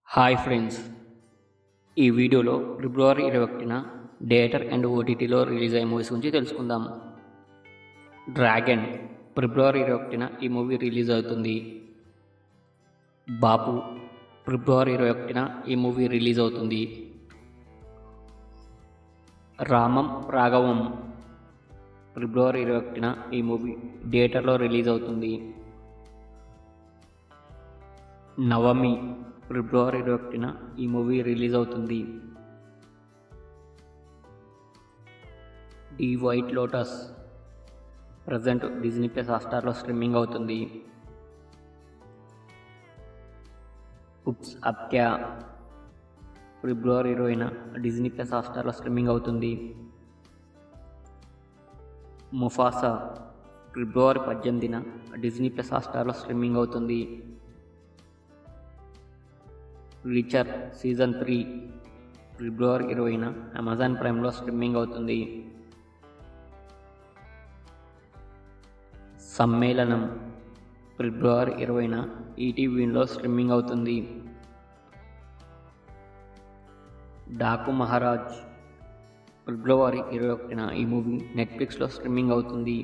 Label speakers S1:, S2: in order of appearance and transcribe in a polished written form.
S1: Hi friends, ఈ వీడియోలో ఫిబ్రవరి 21న theatre and ఓటీటీలో రిలీజ్ అయ్యే మూవీస్ గురించి తెలుసుకుందాం. డ్రాగన్ ఫిబ్రవరి 21న ఈ మూవీ రిలీజ్ అవుతుంది. బాపు ఫిబ్రవరి 21న ఈ మూవీ రిలీజ్ అవుతుంది. రామం రాఘవం ఫిబ్రవరి 21న ఈ మూవీ థియేటర్లో రిలీజ్ అవుతుంది. నవమి ఫిబ్రవరి 21న ఈ మూవీ రిలీజ్ అవుతుంది. The White Lotus present Disney plus హాట్‌స్టార్లో స్ట్రీమింగ్ అవుతుంది. ఉప్స్ అప్ క్యా ఫిబ్రవరి 20న డిజ్నీ ప్లస్ హాట్‌స్టార్లో స్ట్రీమింగ్ అవుతుంది. ముఫాసా ఫిబ్రవరి 18న డిజ్నీ ప్లస్ హాట్‌స్టార్లో స్ట్రీమింగ్ అవుతుంది. రీచర్ సీజన్ 3 ఫిబ్రవరి 20న అమెజాన్ ప్రైమ్లో స్ట్రీమింగ్ అవుతుంది. సమ్మేళనం ఫిబ్రవరి 20న ఈటీవీలో స్ట్రీమింగ్ అవుతుంది. డాకు మహారాజ్ ఫిబ్రవరి 21న ఈ మూవీ నెట్ఫ్లిక్స్లో స్ట్రీమింగ్ అవుతుంది.